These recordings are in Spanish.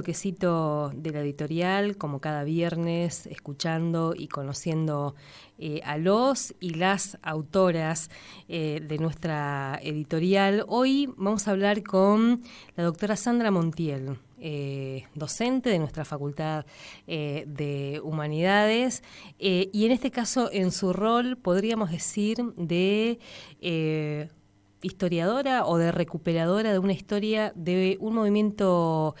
bloquecito de la editorial, como cada viernes, escuchando y conociendo a los y las autoras de nuestra editorial. Hoy vamos a hablar con la doctora Sandra Montiel, docente de nuestra Facultad de Humanidades, y en este caso, en su rol, podríamos decir, de historiadora o de recuperadora de una historia de un movimiento,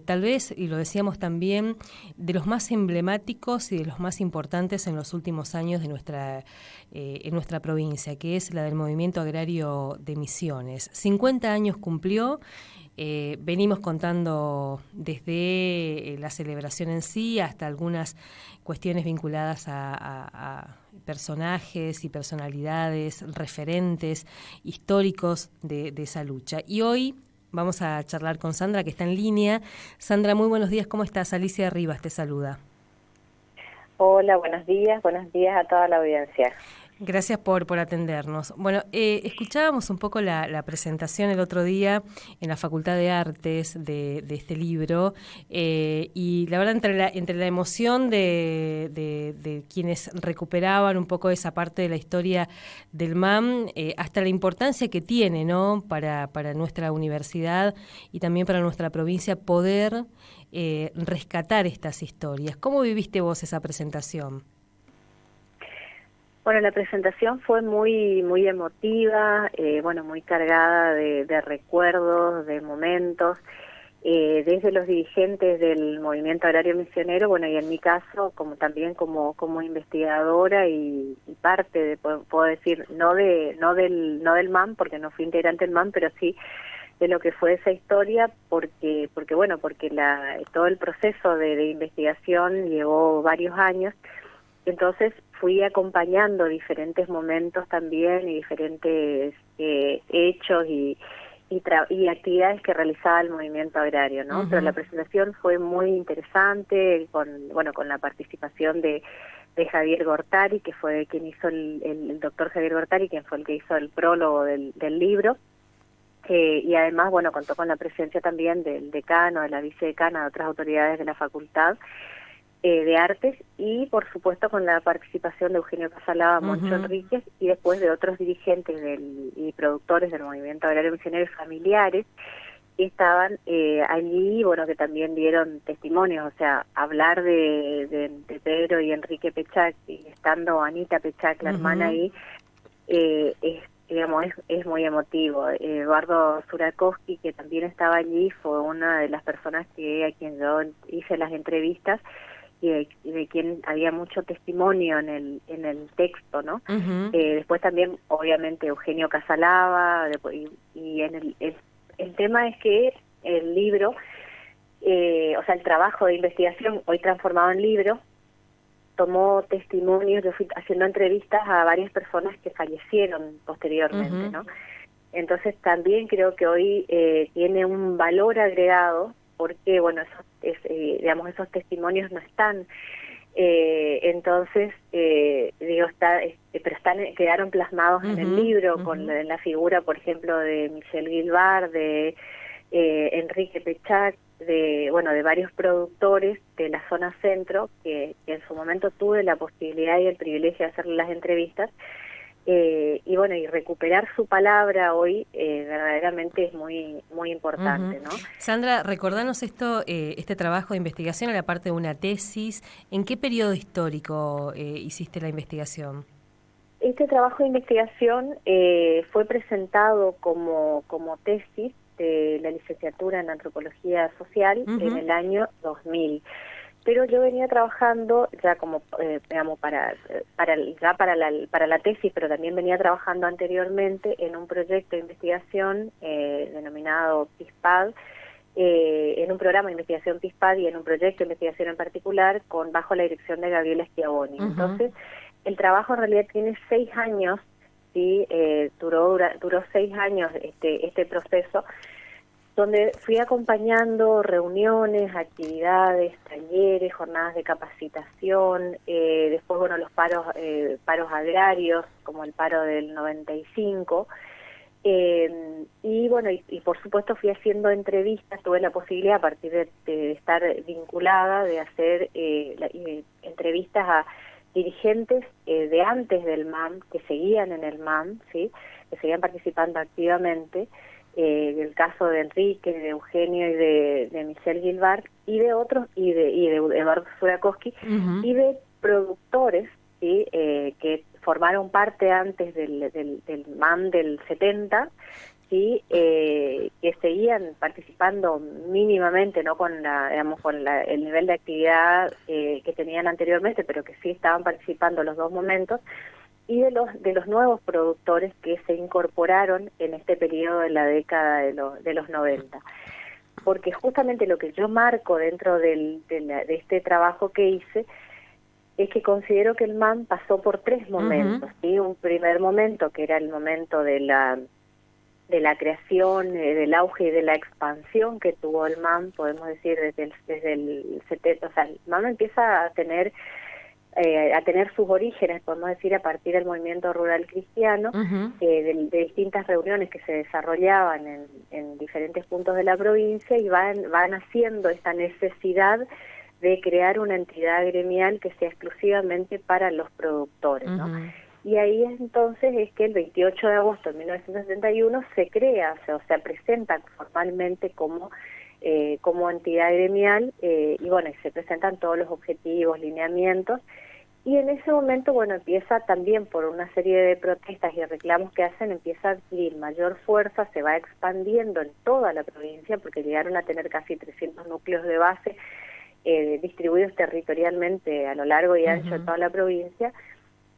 tal vez, y lo decíamos también, de los más emblemáticos y de los más importantes en los últimos años de en nuestra provincia, que es la del movimiento agrario de Misiones. 50 años cumplió. Venimos contando desde la celebración en sí hasta algunas cuestiones vinculadas a personajes y personalidades, referentes históricos de esa lucha. Y hoy vamos a charlar con Sandra, que está en línea. Sandra, muy buenos días, ¿cómo estás? Alicia Rivas te saluda. Hola, buenos días a toda la audiencia. Gracias por atendernos. Bueno, escuchábamos un poco la presentación el otro día en la Facultad de Artes de este libro, y la verdad entre la emoción de quienes recuperaban un poco esa parte de la historia del MAM, hasta la importancia que tiene, ¿no?, para nuestra universidad y también para nuestra provincia poder rescatar estas historias. ¿Cómo viviste vos esa presentación? Bueno, la presentación fue muy emotiva, muy cargada de recuerdos, de momentos, desde los dirigentes del movimiento agrario misionero, bueno, y en mi caso, como también como investigadora y parte de, puedo decir, no del MAM, porque no fui integrante del MAM, pero sí de lo que fue esa historia, porque todo el proceso de investigación llevó varios años. Entonces fui acompañando diferentes momentos también y diferentes hechos y actividades que realizaba el movimiento agrario, ¿no? Uh-huh. Pero la presentación fue muy interesante, con la participación de Javier Gortari, que fue quien hizo el doctor Javier Gortari, quien fue el que hizo el prólogo del libro. Y además, contó con la presencia también del decano, de la vicedecana, de otras autoridades de la facultad de Artes, y por supuesto con la participación de Eugenio Casalaba, Moncho uh-huh. Enríquez, y después de otros dirigentes y productores del movimiento agrario misionero y familiares que estaban allí, que también dieron testimonios. O sea, hablar de Pedro y Enrique Pechac, y estando Anita Pechac, la uh-huh. hermana ahí, es muy emotivo. Eduardo Zurakowski, que también estaba allí, fue una de las personas a quien yo hice las entrevistas, y de quien había mucho testimonio en el texto, ¿no? Uh-huh. Después también, obviamente, Eugenio Casalaba, y en el tema es que el libro, el trabajo de investigación, hoy transformado en libro, tomó testimonios. Yo fui haciendo entrevistas a varias personas que fallecieron posteriormente, uh-huh. ¿no? Entonces también creo que hoy tiene un valor agregado, porque esos testimonios no están, quedaron plasmados uh-huh, en el libro, uh-huh. con la figura, por ejemplo, de Michelle Guilbar, de Enrique Pechac, de varios productores de la zona centro, que en su momento tuve la posibilidad y el privilegio de hacerle las entrevistas. Y recuperar su palabra hoy verdaderamente es muy importante, uh-huh. ¿no? Sandra, recordanos este trabajo de investigación, a la parte de una tesis. ¿En qué periodo histórico hiciste la investigación? Este trabajo de investigación fue presentado como tesis de la licenciatura en Antropología Social uh-huh. en el año 2000. Pero yo venía trabajando ya como para la tesis, pero también venía trabajando anteriormente en un proyecto de investigación denominado PISPAD, en un programa de investigación PISPAD y en un proyecto de investigación en particular bajo la dirección de Gabriela Schiavoni. Uh-huh. Entonces, el trabajo en realidad tiene 6 años, ¿sí? Duró 6 años este proceso, donde fui acompañando reuniones, actividades, talleres, jornadas de capacitación, después los paros agrarios, como el paro del 95, Y bueno, y por supuesto fui haciendo entrevistas, tuve la posibilidad a partir de estar vinculada, de hacer entrevistas a dirigentes de antes del MAM, que seguían en el MAM, ¿sí? Que seguían participando activamente, el caso de Enrique, de Eugenio y de Michelle Gilbert, y de otros, y de Eduardo Surakowski, y de productores, ¿sí? Que formaron parte antes del MAM del 70, ¿sí? Que seguían participando mínimamente, no con el nivel de actividad que tenían anteriormente, pero que sí estaban participando los dos momentos, y de los nuevos productores que se incorporaron en este periodo de la década de los 90. Porque justamente lo que yo marco dentro de este trabajo que hice es que considero que el MAM pasó por tres momentos, ¿sí? Un primer momento que era el momento de la creación, del auge y de la expansión que tuvo el MAM, podemos decir desde el 70, o sea, el MAM empieza a tener sus orígenes, podemos decir, a partir del movimiento rural cristiano, de distintas reuniones que se desarrollaban en diferentes puntos de la provincia, y van haciendo esta necesidad de crear una entidad gremial que sea exclusivamente para los productores, ¿no? Y ahí entonces es que el 28 de agosto de 1971 se crea, o sea, se presenta formalmente como entidad gremial, y bueno, y se presentan todos los objetivos, lineamientos, y en ese momento, bueno, empieza también por una serie de protestas y reclamos que hacen, empieza a adquirir mayor fuerza, se va expandiendo en toda la provincia, porque llegaron a tener casi 300 núcleos de base, distribuidos territorialmente a lo largo y ancho de toda la provincia.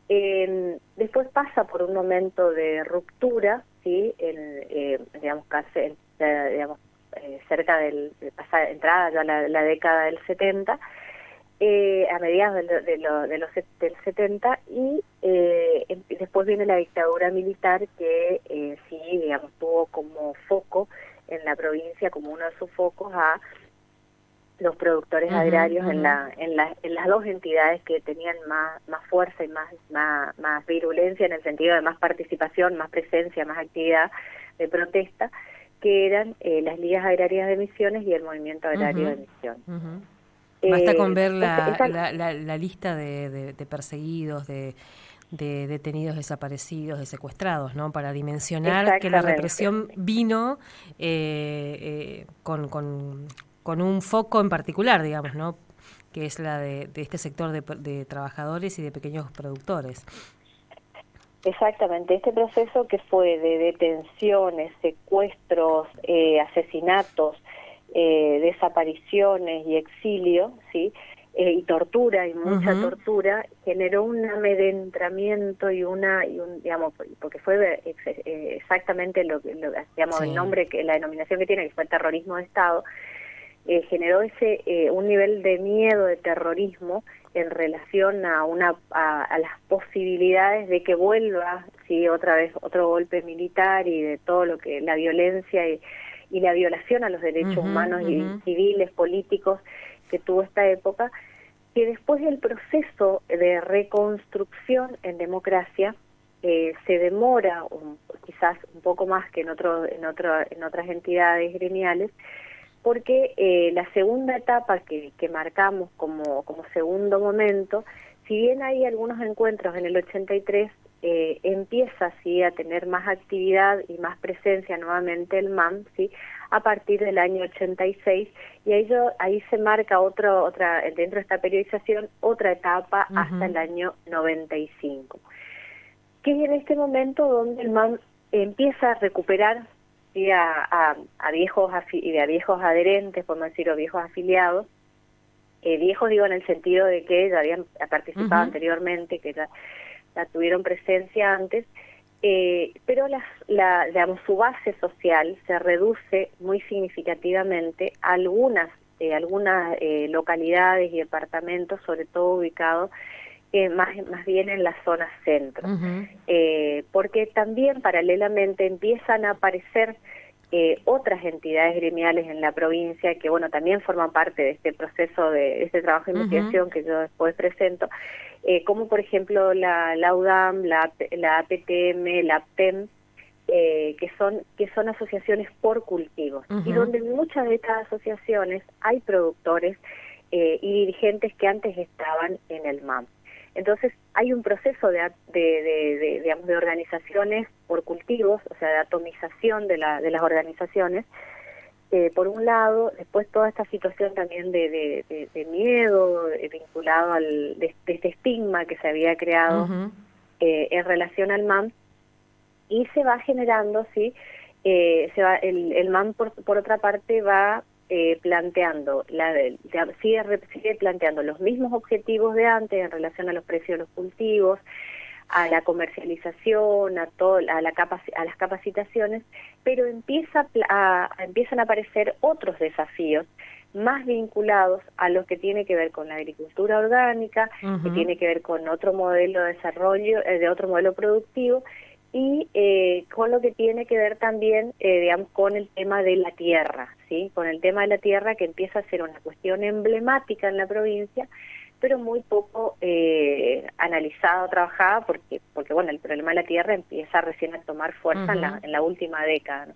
Después pasa por un momento de ruptura, ¿sí? Cerca entrada ya la década del 70, a mediados del 70, y después viene la dictadura militar que sí, digamos, tuvo como foco en la provincia, como uno de sus focos, a los productores agrarios en las dos entidades que tenían más fuerza y más virulencia, en el sentido de más participación, más presencia, más actividad de protesta, que eran las ligas agrarias de Misiones y el movimiento agrario de Misiones. Basta con ver la lista de perseguidos, de detenidos, desaparecidos, de secuestrados, ¿no? Para dimensionar que la represión vino con un foco en particular, digamos, ¿no? Que es la de este sector de trabajadores y de pequeños productores. Exactamente, este proceso que fue de detenciones, secuestros, asesinatos, desapariciones y exilio, ¿sí? Y tortura, y mucha tortura, generó un amedrentamiento digamos, porque fue exactamente digamos, el nombre, la denominación que tiene, que fue el terrorismo de Estado, generó un nivel de miedo, de terrorismo, en relación a las posibilidades de que vuelva, sí, otra vez otro golpe militar, y de todo lo que la violencia y la violación a los derechos humanos y civiles, políticos, que tuvo esta época, que después del proceso de reconstrucción en democracia se demora quizás un poco más que en otras entidades gremiales, porque la segunda etapa que marcamos como segundo momento, si bien hay algunos encuentros en el 83, empieza así a tener más actividad y más presencia nuevamente el MAM, ¿sí? A partir del año 86, y ahí se marca otra dentro de esta periodización, otra etapa hasta el año 95, que es en este momento donde el MAM empieza a recuperar, ¿sí? a viejos adherentes, podemos decir, o viejos afiliados, viejos digo en el sentido de que ya habían participado anteriormente, que ya tuvieron presencia antes, pero digamos, su base social se reduce muy significativamente a algunas localidades y departamentos, sobre todo ubicados más bien en la zona centro, porque también paralelamente empiezan a aparecer otras entidades gremiales en la provincia que, bueno, también forman parte de este proceso, de este trabajo de investigación que yo después presento, como por ejemplo la UDAM, la APTM, la APTEM, que son asociaciones por cultivos, y donde en muchas de estas asociaciones hay productores y dirigentes que antes estaban en el MAM. Entonces hay un proceso digamos, de organizaciones por cultivos, o sea, de atomización de las organizaciones, por un lado. Después toda esta situación también de miedo vinculado de este estigma que se había creado en relación al MAM, y se va generando, ¿sí? El MAM, por otra parte, va planteando, sigue planteando los mismos objetivos de antes en relación a los precios de los cultivos, a la comercialización, a las capacitaciones, pero empiezan a aparecer otros desafíos más vinculados a lo que tiene que ver con la agricultura orgánica, que tiene que ver con otro modelo de desarrollo, de otro modelo productivo, y con lo que tiene que ver también, digamos, con el tema de la tierra, ¿sí? Con el tema de la tierra, que empieza a ser una cuestión emblemática en la provincia, pero muy poco analizada o trabajada, porque bueno, el problema de la tierra empieza recién a tomar fuerza en la última década, ¿no?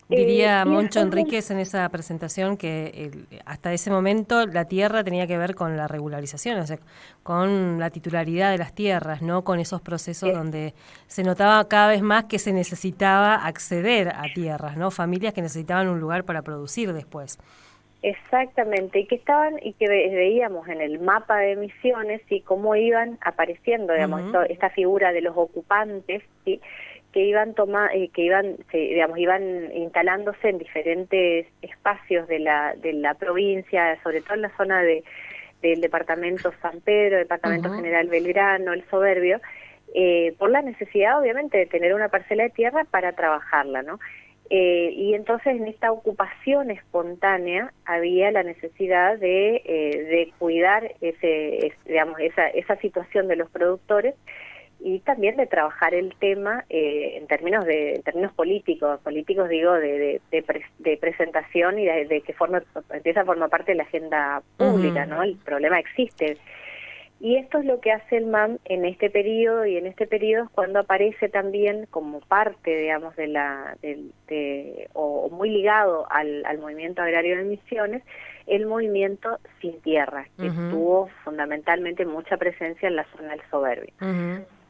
Diría Moncho Enríquez en esa presentación que hasta ese momento la tierra tenía que ver con la regularización, o sea, con la titularidad de las tierras, no con esos procesos donde se notaba cada vez más que se necesitaba acceder a tierras, ¿no? Familias que necesitaban un lugar para producir después. Exactamente, y que veíamos en el mapa de Misiones, y cómo iban apareciendo, digamos, esta figura de los ocupantes, ¿sí? Que iban iban instalándose en diferentes espacios de la provincia, sobre todo en la zona del departamento San Pedro, departamento General Belgrano, el Soberbio, por la necesidad, obviamente, de tener una parcela de tierra para trabajarla, ¿no? Y entonces en esta ocupación espontánea había la necesidad de cuidar esa situación de los productores, y también de trabajar el tema en términos políticos digo, de presentación, y de que empieza a formar parte de la agenda pública, ¿no? El problema existe. Y esto es lo que hace el MAM en este periodo, y en este periodo es cuando aparece también como parte, digamos, o muy ligado al movimiento agrario de Misiones, el movimiento Sin Tierra, que tuvo fundamentalmente mucha presencia en la zona del Soberbio.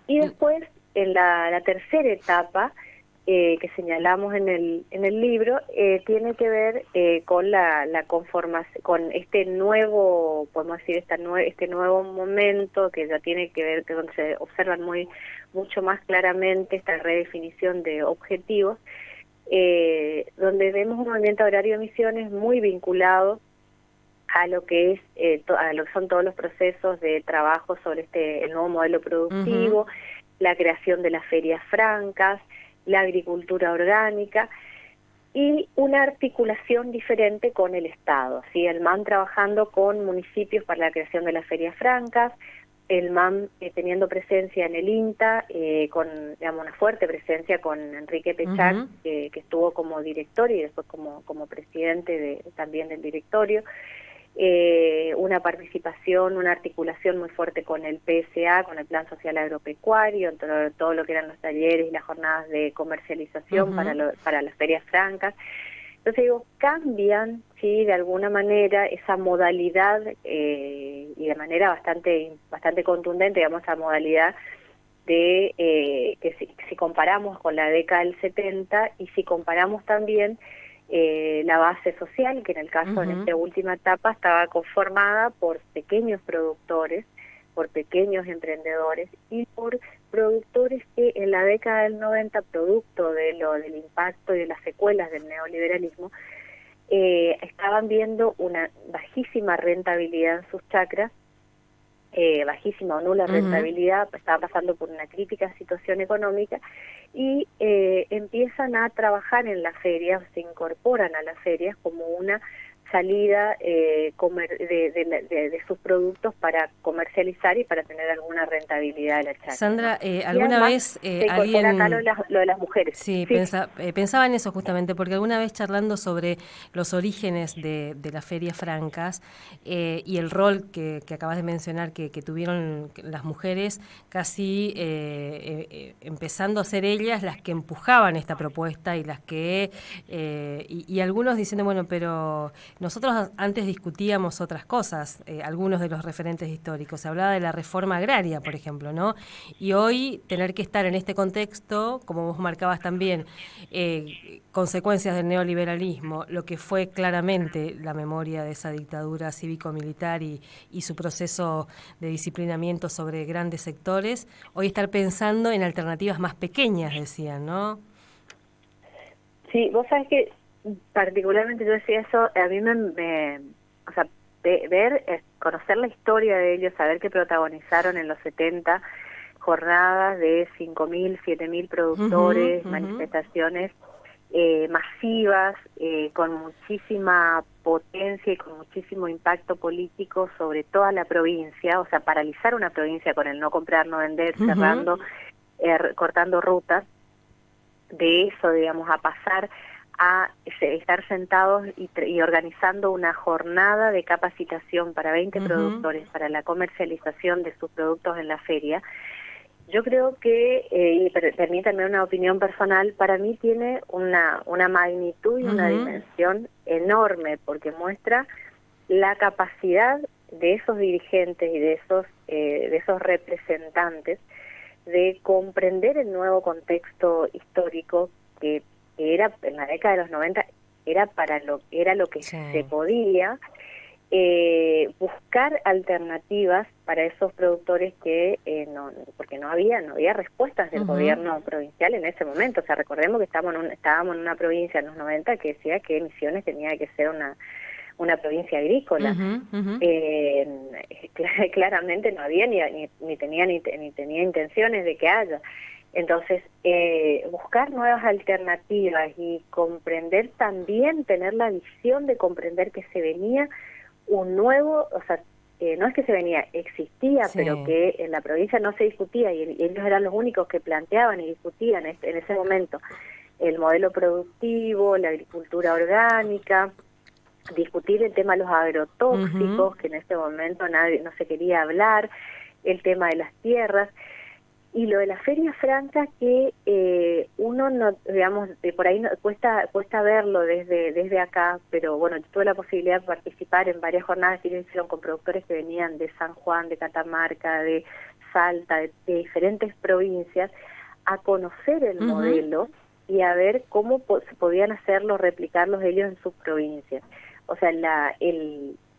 Y después, en la tercera etapa, que señalamos en el libro, tiene que ver con la conformación, con este nuevo, podemos decir, este nuevo momento, que ya tiene que ver, que donde se observan mucho más claramente esta redefinición de objetivos, donde vemos un movimiento agrario de Misiones muy vinculado a lo que es a lo que son todos los procesos de trabajo sobre el nuevo modelo productivo, la creación de las ferias francas, la agricultura orgánica, y una articulación diferente con el Estado, ¿sí? El MAM trabajando con municipios para la creación de las ferias francas, el MAM teniendo presencia en el INTA, con, digamos, una fuerte presencia con Enrique Pechac, que estuvo como director y después como presidente también del directorio, una participación, una articulación muy fuerte con el PSA, con el Plan Social Agropecuario, todo lo que eran los talleres y las jornadas de comercialización para las ferias francas. Entonces digo, cambian, sí, de alguna manera esa modalidad, y de manera bastante contundente, digamos, esa modalidad de que si comparamos con la década del 70, y si comparamos también la base social, que en el caso, en esta última etapa, estaba conformada por pequeños productores, por pequeños emprendedores, y por productores que en la década del 90, producto del impacto y de las secuelas del neoliberalismo, estaban viendo una bajísima rentabilidad en sus chacras, bajísima o nula rentabilidad, estaban pasando por una crítica situación económica, y empiezan a trabajar en las ferias, se incorporan a las ferias como una salida de sus productos para comercializar y para tener alguna rentabilidad de la chacra. Sandra, ¿no? ¿alguna vez alguien... acá lo de las mujeres. Sí, sí. Pensaba en eso justamente, porque alguna vez charlando sobre los orígenes de las ferias francas y el rol que acabas de mencionar que tuvieron las mujeres, casi empezando a ser ellas las que empujaban esta propuesta y las que... y algunos diciendo, bueno, pero nosotros antes discutíamos otras cosas, algunos de los referentes históricos. Se hablaba de la reforma agraria, por ejemplo, ¿no? Y hoy tener que estar en este contexto, como vos marcabas también, consecuencias del neoliberalismo, lo que fue claramente la memoria de esa dictadura cívico-militar y su proceso de disciplinamiento sobre grandes sectores, hoy estar pensando en alternativas más pequeñas, decían, ¿no? Sí, vos sabés que particularmente yo decía eso, a mí o sea, conocer la historia de ellos, saber que protagonizaron en los 70 jornadas de 5.000, 7.000 productores, manifestaciones masivas, con muchísima potencia y con muchísimo impacto político sobre toda la provincia, o sea, paralizar una provincia con el no comprar, no vender, cerrando, cortando rutas, de eso, digamos, a pasar a estar sentados y organizando una jornada de capacitación para 20 productores para la comercialización de sus productos en la feria. Yo creo que, y permítanme una opinión personal, para mí tiene una magnitud y una dimensión enorme, porque muestra la capacidad de esos dirigentes y de esos representantes de comprender el nuevo contexto histórico que era en la década de los 90, era lo que se podía, buscar alternativas para esos productores que porque no había respuestas del gobierno provincial en ese momento. O sea, recordemos que estábamos en una provincia en los 90 que decía que Misiones tenía que ser una provincia agrícola. Claramente no había ni tenía intenciones de que haya. Entonces, buscar nuevas alternativas y comprender también, tener la visión de comprender que se venía un nuevo, o sea, no es que se venía, existía, pero que en la provincia no se discutía y ellos eran los únicos que planteaban y discutían en ese momento el modelo productivo, la agricultura orgánica, discutir el tema de los agrotóxicos, que en ese momento no se quería hablar, el tema de las tierras. Y lo de la Feria Franca, que uno no, digamos, por ahí cuesta verlo desde acá, pero bueno, yo tuve la posibilidad de participar en varias jornadas que ellos hicieron con productores que venían de San Juan, de Catamarca, de Salta, de diferentes provincias, a conocer el modelo y a ver cómo podían hacerlo, replicarlos ellos en sus provincias. O sea,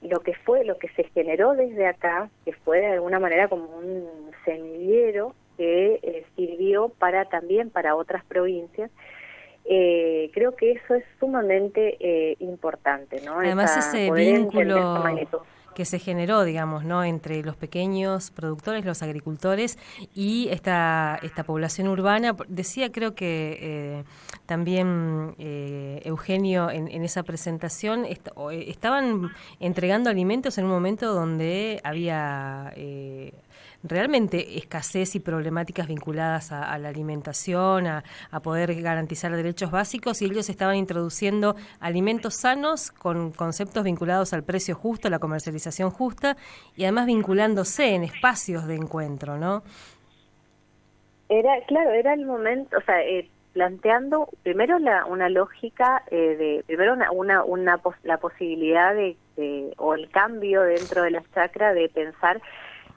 lo que se generó desde acá, que fue de alguna manera como un semillero que sirvió también para otras provincias, creo que eso es sumamente importante, ¿no? Además ese vínculo que se generó, digamos, ¿no?, entre los pequeños productores, los agricultores y esta población urbana. Decía, creo que también Eugenio en esa presentación, estaban entregando alimentos en un momento donde había realmente escasez y problemáticas vinculadas a la alimentación, a poder garantizar derechos básicos, y ellos estaban introduciendo alimentos sanos con conceptos vinculados al precio justo, a la comercialización justa, y además vinculándose en espacios de encuentro, ¿no? Era el momento, o sea, planteando primero una lógica primero la posibilidad o el cambio dentro de la chacra de pensar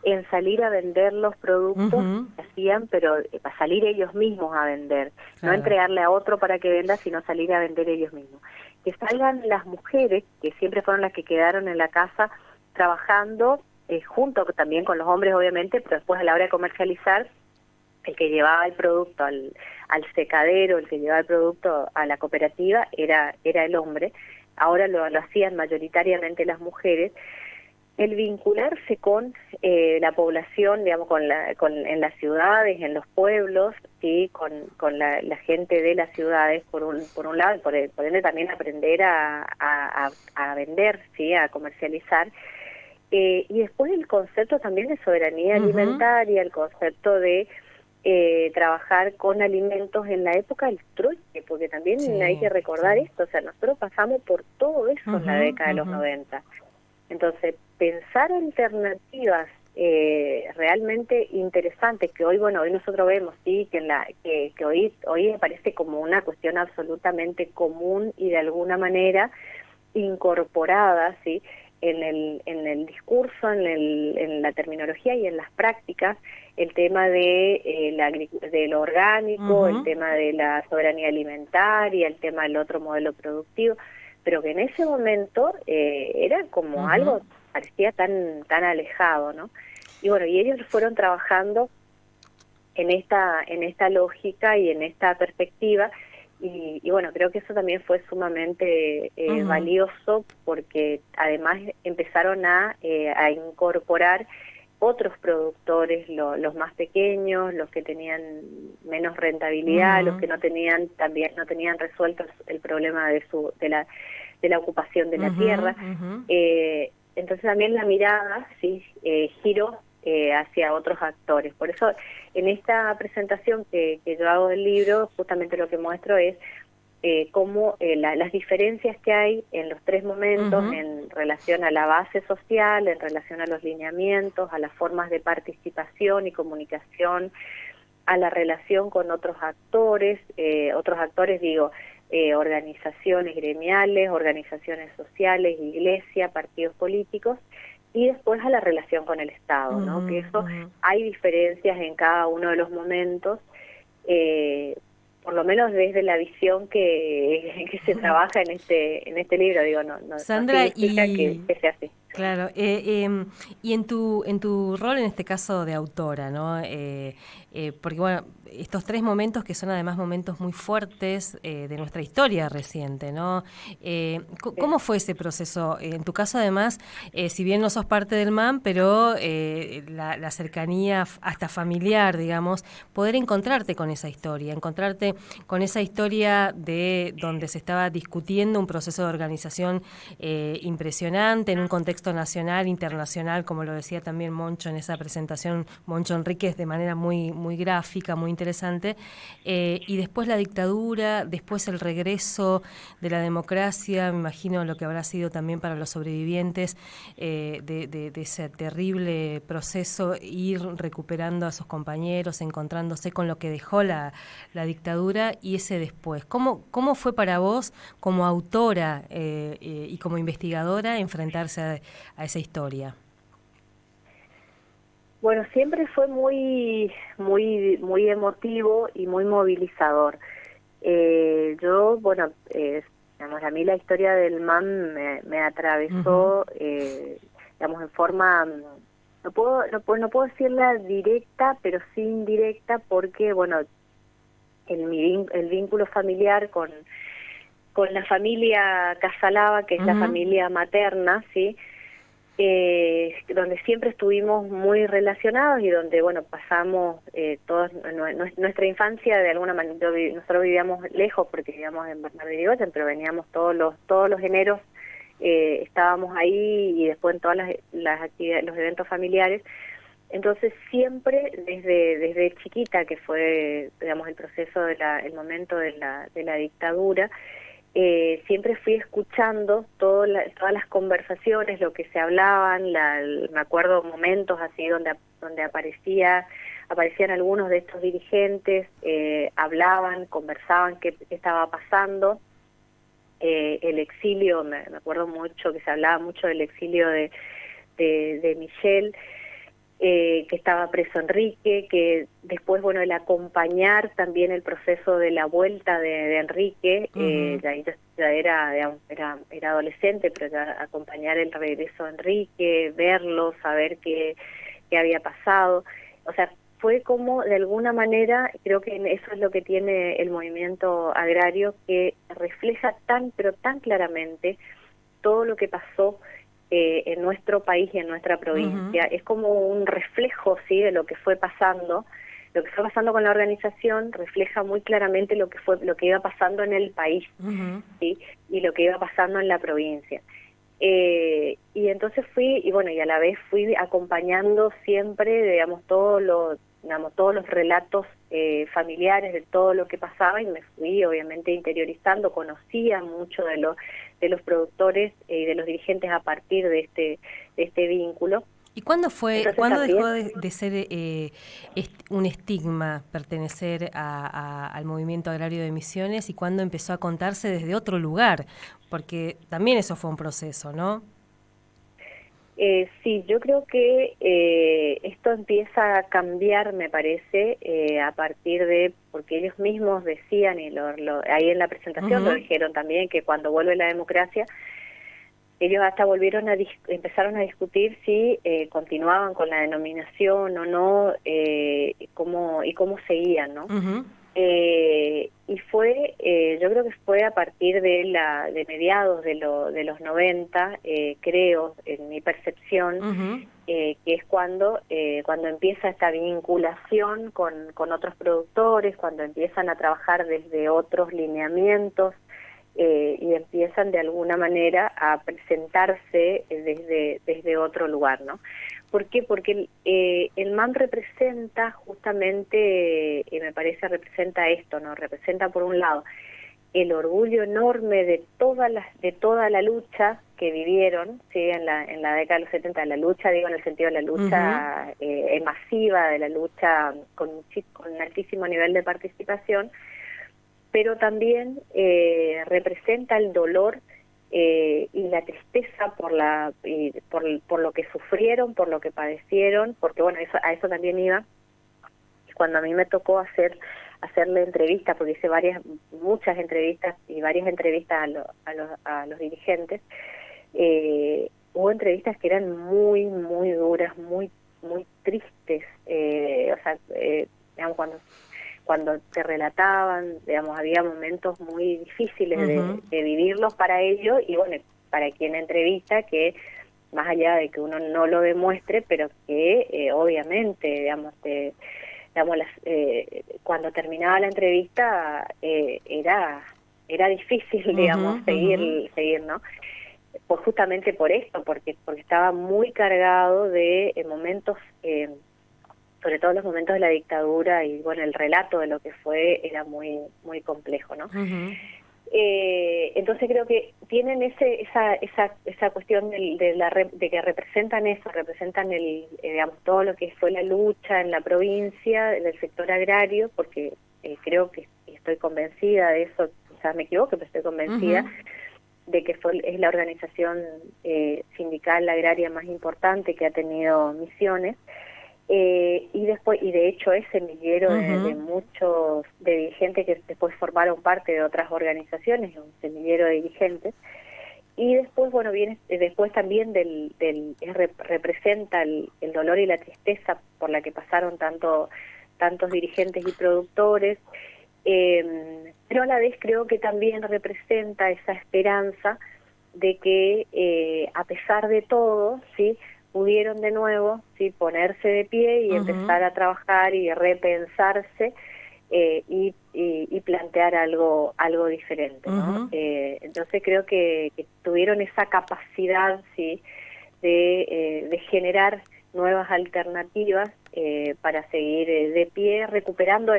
en salir a vender los productos que hacían, pero para salir ellos mismos a vender, no entregarle a otro para que venda, sino salir a vender ellos mismos. Que salgan las mujeres, que siempre fueron las que quedaron en la casa trabajando, junto también con los hombres obviamente, pero después a la hora de comercializar, el que llevaba el producto al secadero, el que llevaba el producto a la cooperativa era el hombre. Ahora lo hacían mayoritariamente las mujeres. el vincularse con la población, digamos, en las ciudades, en los pueblos, sí, con la gente de las ciudades, por un lado, y por ende también aprender a vender, sí, a comercializar. Y después el concepto también de soberanía alimentaria, el concepto de trabajar con alimentos en la época del trueque, porque también hay que recordar esto, o sea, nosotros pasamos por todo eso en la década de los 90. Entonces, pensar alternativas realmente interesantes que hoy, bueno, hoy nosotros vemos, sí, que hoy aparece como una cuestión absolutamente común y de alguna manera incorporada, sí, en el discurso, en la terminología y en las prácticas, el tema de lo orgánico, el tema de la soberanía alimentaria, el tema del otro modelo productivo, pero que en ese momento era como algo parecía tan alejado, ¿no? Y bueno, y ellos fueron trabajando en esta lógica y en esta perspectiva, y bueno, creo que eso también fue sumamente valioso, porque además empezaron a incorporar otros productores, los más pequeños, los que tenían menos rentabilidad, los que no tenían resuelto el problema de la ocupación de la tierra. Entonces también la mirada, sí, giró hacia otros actores. Por eso en esta presentación que yo hago del libro, justamente lo que muestro es cómo las diferencias que hay en los tres momentos en relación a la base social, en relación a los lineamientos, a las formas de participación y comunicación, a la relación con otros actores digo, organizaciones gremiales, organizaciones sociales, iglesia, partidos políticos, y después a la relación con el Estado, ¿no? Que eso hay diferencias en cada uno de los momentos, por lo menos desde la visión que se trabaja en este libro, digo, no Sandra, significa que sea así. Claro, y en tu rol, en este caso de autora, ¿no? Porque bueno, estos tres momentos que son además momentos muy fuertes de nuestra historia reciente, ¿no? ¿Cómo fue ese proceso? En tu caso además, si bien no sos parte del MAM, pero la cercanía hasta familiar, digamos, poder encontrarte con esa historia, de donde se estaba discutiendo un proceso de organización impresionante en un contexto nacional, internacional, como lo decía también Moncho en esa presentación, Moncho Enríquez, de manera muy gráfica, muy interesante, y después la dictadura, después el regreso de la democracia, me imagino lo que habrá sido también para los sobrevivientes de ese terrible proceso, ir recuperando a sus compañeros, encontrándose con lo que dejó la dictadura y ese después. ¿Cómo fue para vos, como autora y como investigadora, enfrentarse a esa historia? Bueno, siempre fue muy emotivo y muy movilizador. Yo, bueno, digamos, a mí la historia del MAM me atravesó, digamos, en forma, no puedo decirla directa, pero sí indirecta, porque, bueno, el vínculo familiar con la familia Casalava, que es la familia materna, ¿sí? Donde siempre estuvimos muy relacionados y donde, bueno, pasamos nuestra infancia de alguna manera. Nosotros vivíamos lejos porque vivíamos en Bernardo de Irigoyen, pero veníamos todos los eneros, estábamos ahí, y después en todas las actividades, los eventos familiares. Entonces siempre desde chiquita, que fue, digamos, el proceso el momento de la dictadura, siempre fui escuchando todas las conversaciones, lo que se hablaban, me acuerdo momentos así donde aparecían algunos de estos dirigentes, hablaban, conversaban qué estaba pasando, el exilio, me acuerdo mucho que se hablaba mucho del exilio de Michel, que estaba preso Enrique, que después, bueno, el acompañar también el proceso de la vuelta de Enrique, ya era, digamos, era adolescente, pero ya acompañar el regreso de Enrique, verlo, saber qué había pasado, o sea, fue como, de alguna manera, creo que eso es lo que tiene el movimiento agrario, que refleja pero tan claramente todo lo que pasó en nuestro país y en nuestra provincia. Es como un reflejo, sí, de lo que fue pasando. Lo que fue pasando con la organización refleja muy claramente lo que iba pasando en el país, ¿sí? Y lo que iba pasando en la provincia. Y entonces y a la vez fui acompañando siempre, digamos, todos los relatos familiares de todo lo que pasaba, y me fui obviamente interiorizando, conocía mucho de los productores y de los dirigentes a partir de este vínculo. ¿Y cuándo También, dejó de ser un estigma pertenecer al movimiento agrario de Misiones, y cuándo empezó a contarse desde otro lugar? Porque también eso fue un proceso, ¿no? Sí, yo creo que esto empieza a cambiar, me parece, a partir porque ellos mismos decían, y ahí en la presentación lo dijeron también, que cuando vuelve la democracia, ellos hasta empezaron a discutir si continuaban con la denominación o no, cómo seguían, ¿no? Y yo creo que fue a partir de mediados de los 90, creo, en mi percepción, que es cuando empieza esta vinculación con otros productores, cuando empiezan a trabajar desde otros lineamientos, y empiezan de alguna manera a presentarse desde otro lugar, ¿no? ¿Por qué? Porque el MAM representa justamente, me parece, representa esto, ¿no? Representa, por un lado, el orgullo enorme de toda la lucha que vivieron, ¿sí? En la década de los 70, la lucha, digo, en el sentido de la lucha masiva, de la lucha con un altísimo nivel de participación, pero también representa el dolor y la tristeza por lo que sufrieron, por lo que padecieron, porque bueno, a eso también iba. Cuando a mí me tocó hacerle entrevistas, porque hice muchas entrevistas y varias entrevistas a los dirigentes, hubo entrevistas que eran muy, muy duras, muy, muy tristes, digamos, cuando te relataban, digamos, había momentos muy difíciles de vivirlos para ellos, y bueno, para quien entrevista, que más allá de que uno no lo demuestre, pero que obviamente, digamos, cuando terminaba la entrevista era difícil, digamos, seguir, ¿no? Pues justamente por esto, porque estaba muy cargado de momentos, sobre todo los momentos de la dictadura, y bueno, el relato de lo que fue era muy, muy complejo, ¿no? Entonces creo que tienen esa cuestión de que representan eso, representan digamos, todo lo que fue la lucha en la provincia del sector agrario, porque creo que estoy convencida de eso, quizás me equivoco, pero estoy convencida de que es la organización sindical agraria más importante que ha tenido Misiones. Y de hecho es semillero de muchos dirigentes que después formaron parte de otras organizaciones, un semillero de dirigentes. Y después, bueno, viene después también representa el dolor y la tristeza por la que pasaron tantos dirigentes y productores, pero a la vez creo que también representa esa esperanza de que a pesar de todo, ¿sí?, pudieron de nuevo, sí, ponerse de pie y empezar a trabajar y repensarse, y plantear algo diferente, ¿no? Entonces creo que tuvieron esa capacidad, sí, de generar nuevas alternativas para seguir de pie, recuperando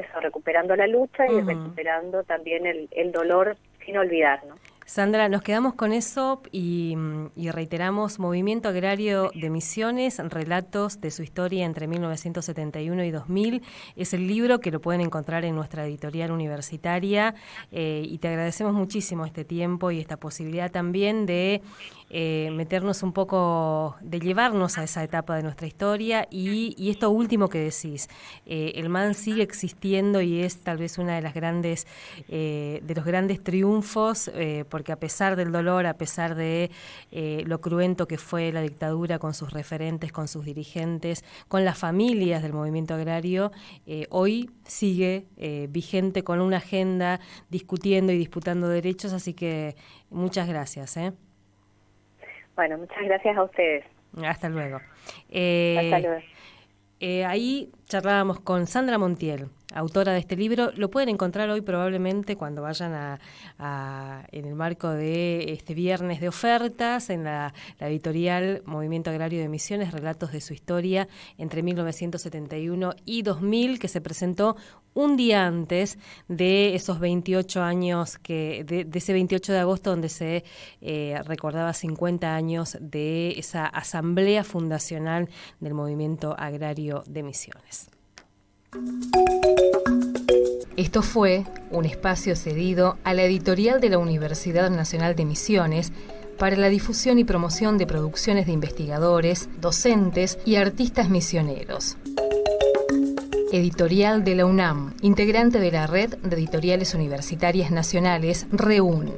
la lucha y recuperando también el dolor, sin olvidar, ¿no? Sandra, nos quedamos con eso y reiteramos: Movimiento Agrario de Misiones, relatos de su historia entre 1971 y 2000. Es el libro que lo pueden encontrar en nuestra editorial universitaria, y te agradecemos muchísimo este tiempo y esta posibilidad también de meternos un poco, de llevarnos a esa etapa de nuestra historia. Y esto último que decís, el MAN sigue existiendo y es tal vez una de las de los grandes triunfos, porque a pesar del dolor, a pesar de lo cruento que fue la dictadura con sus referentes, con sus dirigentes, con las familias del movimiento agrario, hoy sigue vigente con una agenda, discutiendo y disputando derechos, así que muchas gracias. Bueno, muchas gracias a ustedes. Hasta luego. Hasta luego. Ahí charlábamos con Sandra Montiel, autora de este libro. Lo pueden encontrar hoy probablemente cuando vayan en el marco de este viernes de ofertas en la editorial Movimiento Agrario de Misiones, Relatos de su historia entre 1971 y 2000, que se presentó un día antes de esos 28 años, de ese 28 de agosto donde se recordaba 50 años de esa asamblea fundacional del Movimiento Agrario de Misiones. Esto fue un espacio cedido a la editorial de la Universidad Nacional de Misiones para la difusión y promoción de producciones de investigadores, docentes y artistas misioneros. Editorial de la UNAM, integrante de la Red de Editoriales Universitarias Nacionales, REUN.